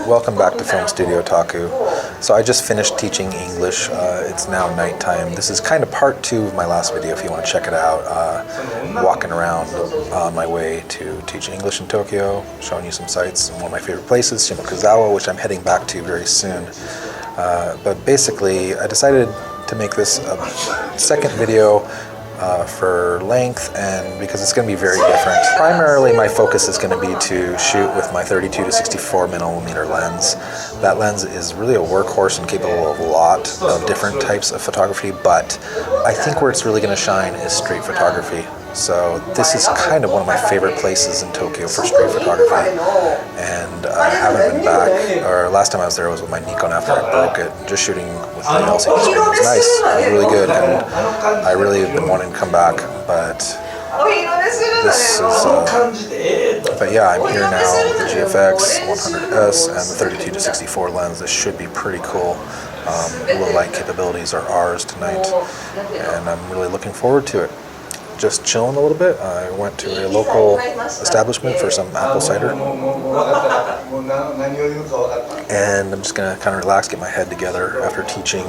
Welcome back to Film-Studio-Taku. So I just finished teaching English. It's now nighttime. This is kind of part 2 of my last video if you want to check it out. Walking around on my way to teaching English in Tokyo, showing you some sights in one of my favorite places, Shimokuzawa, which I'm heading back to very soon. But basically, I decided to make this a second video for length, and because it's going to be very different. Primarily my focus is going to be to shoot with my 32-64mm lens. That lens is really a workhorse and capable of a lot of different types of photography, but I think where it's really going to shine is street photography. So this is kind of one of my favorite places in Tokyo for street photography, and I haven't been back, or last time I was there was with my Nikon after I broke it, just shooting with the LCD screen. It was nice, it was really good, and I really have been wanting to come back, but this is, but yeah, I'm here now with the GFX 100S and the 32-64 lens. This should be pretty cool. The low light capabilities are ours tonight, and I'm really looking forward to it. Just chilling a little bit. I went to a local establishment for some apple cider, and I'm just gonna kind of relax, get my head together after teaching.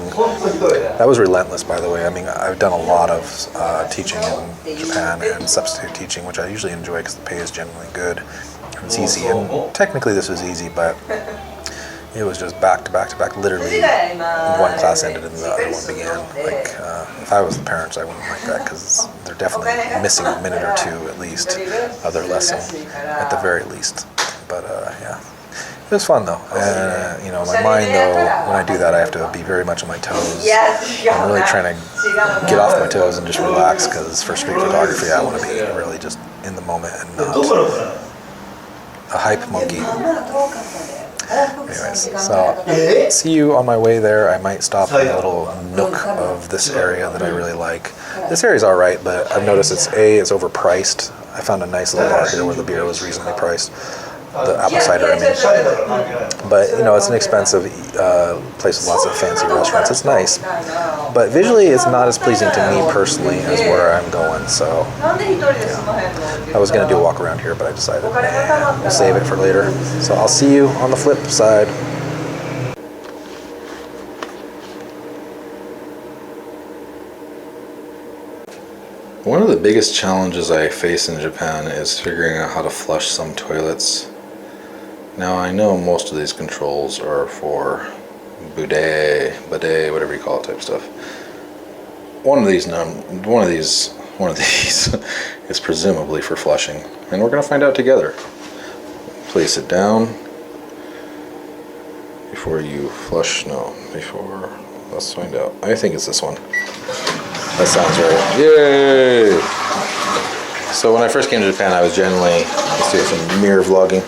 That was relentless, by the way. I mean, I've done a lot of teaching in Japan and substitute teaching, which I usually enjoy because the pay is generally good. It's easy, and technically this was easy, but it was just back to back to back. Literally, one class ended and the other one began. Like, if I was the parents, I wouldn't like that because they're definitely missing a minute or two at least of their lesson, at the very least. But yeah, it was fun though. You know, my mind though, when I do that, I have to be very much on my toes. I'm really trying to get off my toes and just relax, because for street photography, I want to be really just in the moment and not a hype monkey. Anyways, so see you on my way there. I might stop in a little nook of this area that I really like. This area is alright, but I've noticed it's overpriced. I found a nice little bar here where the beer was reasonably priced. The apple cider, I mean. But, you know, it's an expensive place with lots of fancy restaurants. It's nice. But visually, it's not as pleasing to me personally as where I'm going. So, yeah. I was going to do a walk around here, but I decided, nah, we'll save it for later. So I'll see you on the flip side. One of the biggest challenges I face in Japan is figuring out how to flush some toilets. Now, I know most of these controls are for bidet, whatever you call it, type stuff. One of these is presumably for flushing, and we're going to find out together. Place it down before you flush. No, before. Let's find out. I think it's this one. That sounds right. Yay! So when I first came to Japan, I was generally, let's do some mirror vlogging.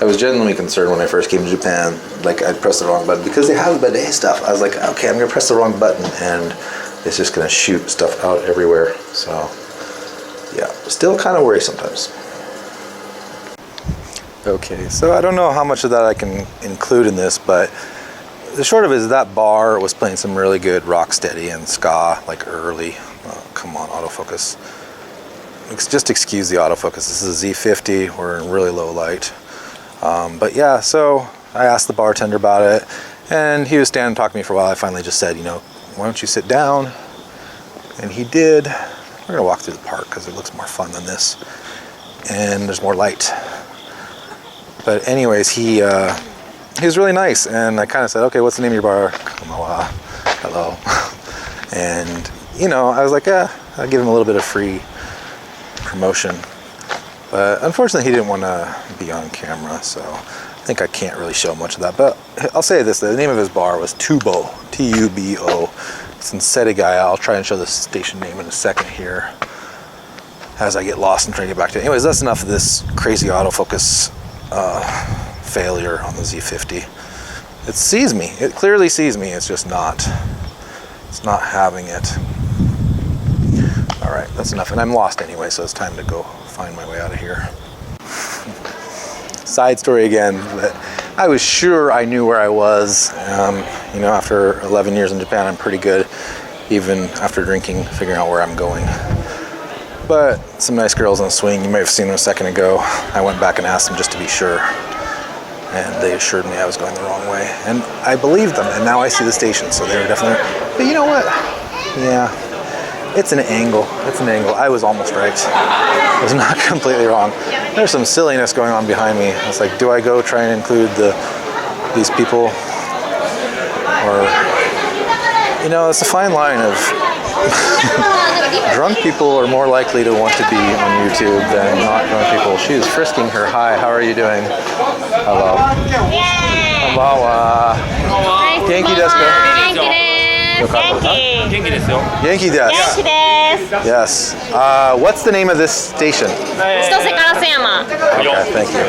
I was genuinely concerned when I first came to Japan, like I'd press the wrong button. Because they have bidet stuff, I was like, okay, I'm gonna press the wrong button and it's just gonna shoot stuff out everywhere. So, yeah, still kind of worry sometimes. Okay, so I don't know how much of that I can include in this, but the short of it is that bar was playing some really good rock steady and ska, like early. Oh, come on, autofocus. Just excuse the autofocus. This is a Z50, we're in really low light. But yeah, so I asked the bartender about it, and he was standing talking to me for a while. I finally just said, you know, why don't you sit down? And he did. We're gonna walk through the park because it looks more fun than this, and there's more light. But anyways, he was really nice, and I kind of said, okay, what's the name of your bar? Hello. And you know, I was like, yeah, I'll give him a little bit of free promotion. But unfortunately, he didn't want to be on camera, so I think I can't really show much of that. But I'll say this, the name of his bar was Tubo, T-U-B-O. It's in Setagaya. I'll try and show the station name in a second here as I get lost and try to get back to it. Anyways, that's enough of this crazy autofocus failure on the Z50. It sees me. It clearly sees me. It's just not. It's not having it. All right, that's enough. And I'm lost anyway, so it's time to go find my way out of here. Side story again, but I was sure I knew where I was. You know, after 11 years in Japan, I'm pretty good, even after drinking, figuring out where I'm going. But some nice girls on the swing, you may have seen them a second ago. I went back and asked them just to be sure. and they assured me I was going the wrong way. And I believed them, and now I see the station, so they were definitely... But you know what? Yeah, it's an angle. It's an angle. I was almost right. I was not completely wrong. There's some silliness going on behind me. It's like, do I go try and include these people? Or, you know, it's a fine line of... Drunk people are more likely to want to be on YouTube than not drunk people. She is frisking her. Hi, how are you doing? Hello. Konbanwa. Genki desu ka? Genki desu. Yes. What's the name of this station? Okay, thank you.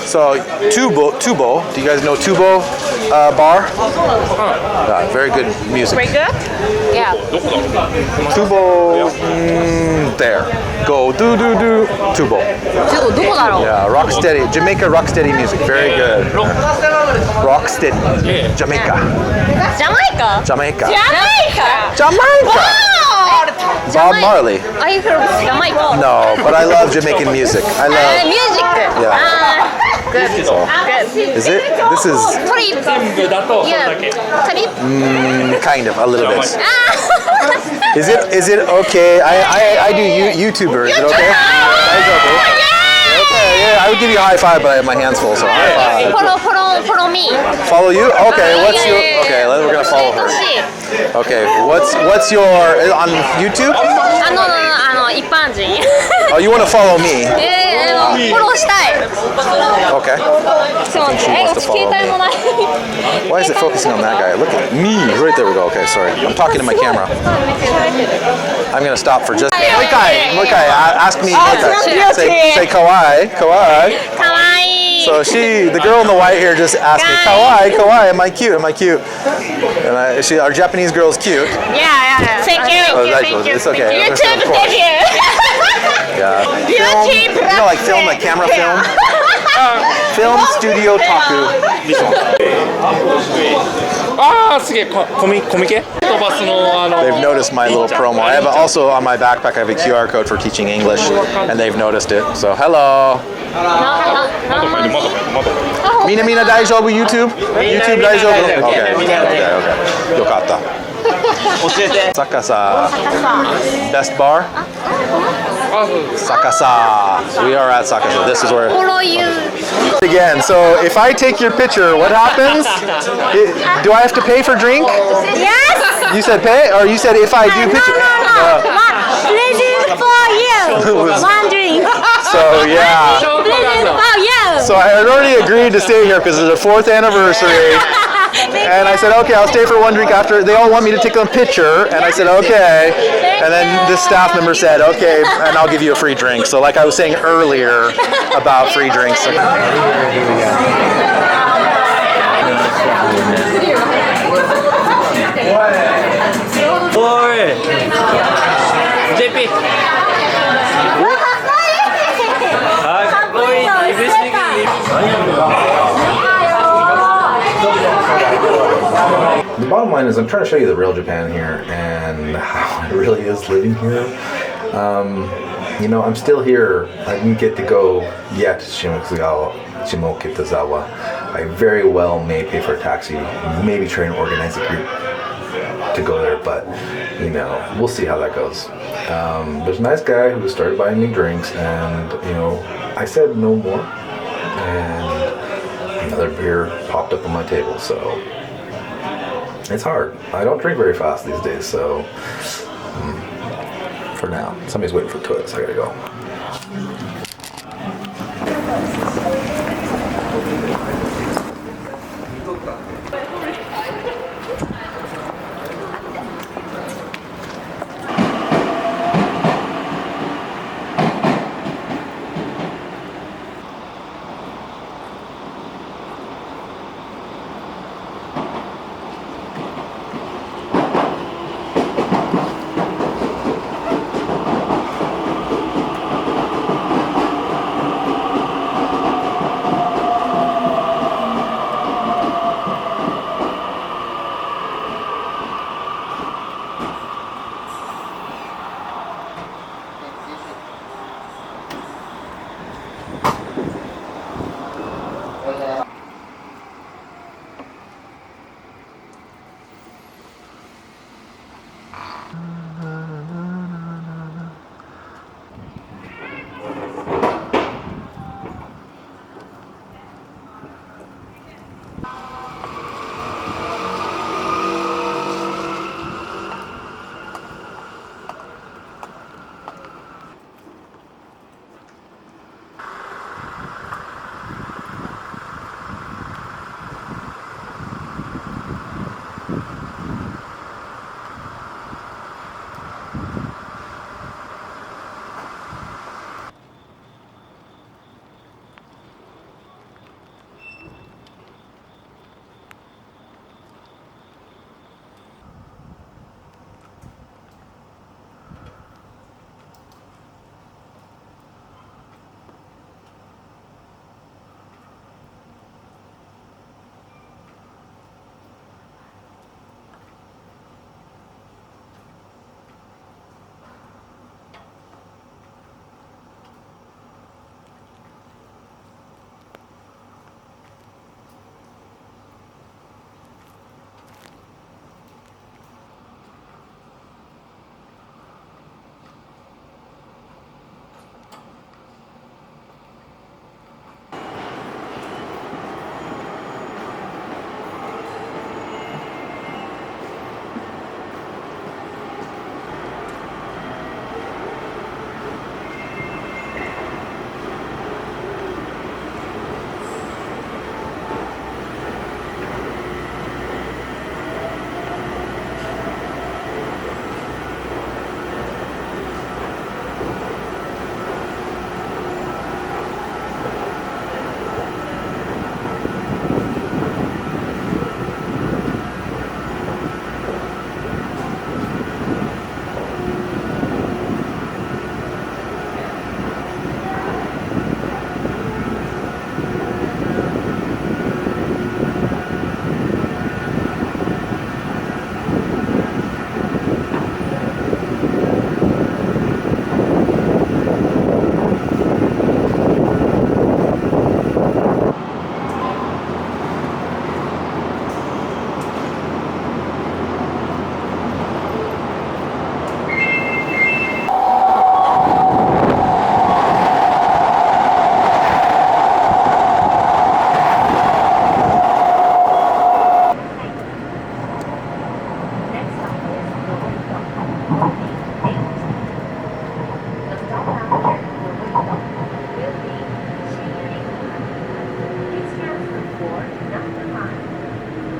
So, Tubo. Do you guys know Tubo bar? Very good music. Very good? Yeah. Tubo, there. Go do Tubo. Yeah, rocksteady. Jamaica rocksteady music. Very good. Rocksteady. Jamaica. Jamaica? Bob Marley. Are you from Jamaica? No, but I love Jamaican music. I love music. Yeah. Good. So, Good. is it? This is Trip. Yeah. Trip. kind of a little bit. Is it okay? I do YouTuber. Is it okay? Okay, yeah, I would give you a high five, but I have my hands full, so high five. Follow me. Follow you? Okay, what's your... Okay, we're gonna follow her. Okay, what's your... On YouTube? No, 一般人。 Oh, you want to follow me? フォローしたい。 Okay. そうなんです。携帯もない。 Why is it focusing on that guy? Look at me. Right there we go. Okay, sorry. I'm talking to my camera. I'm gonna stop for just... Moikai, ask me. Say kawaii. Kawaii. So the girl in the white here just asked me, kawaii, am I cute? And our Japanese girl is cute. Yeah. Thank you. It's okay. YouTube debut. Yeah. Film, you know, like film, like camera film. Film-Studio-Taku-in-Japan. They've noticed my little promo. I have also on my backpack, I have a QR code for teaching English, and they've noticed it. So, hello. Mina daijoubu YouTube? YouTube daijoubu? Okay. Yokatta. Sakasa. Best bar? Sakasa. We are at Sakasa. This is where... Follow you. Again, so if I take your picture, what happens? Do I have to pay for drink? Yes. You said pay? Or you said if I do picture? Present for you. One drink. So yeah. Present for you. So I had already agreed to stay here because it's the 4th anniversary. And I said, okay, I'll stay for one drink after. They all want me to take a picture. And I said, okay. And then this staff member said, okay, and I'll give you a free drink. So like I was saying earlier about free drinks. JP. The bottom line is I'm trying to show you the real Japan here and how it really is living here. You know, I'm still here. I didn't get to go yet to Shimokitazawa. I very well may pay for a taxi, maybe try and organize a group to go there, but you know, we'll see how that goes. There's a nice guy who started buying me drinks, and you know, I said no more, and another beer popped up on my table, so it's hard. I don't drink very fast these days, so for now, somebody's waiting for toilets. I gotta go.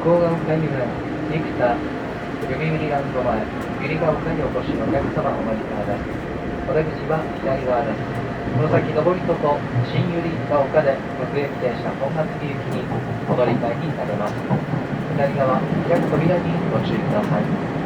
向ヶ丘遊園生田読売ランド前百合ヶ丘にお越しのお客様お待ちください。お出口は左側です。この先上りとと新百合ヶ丘で各駅停車本厚木行きにお乗り換えになれます。左側開く扉にご注意ください。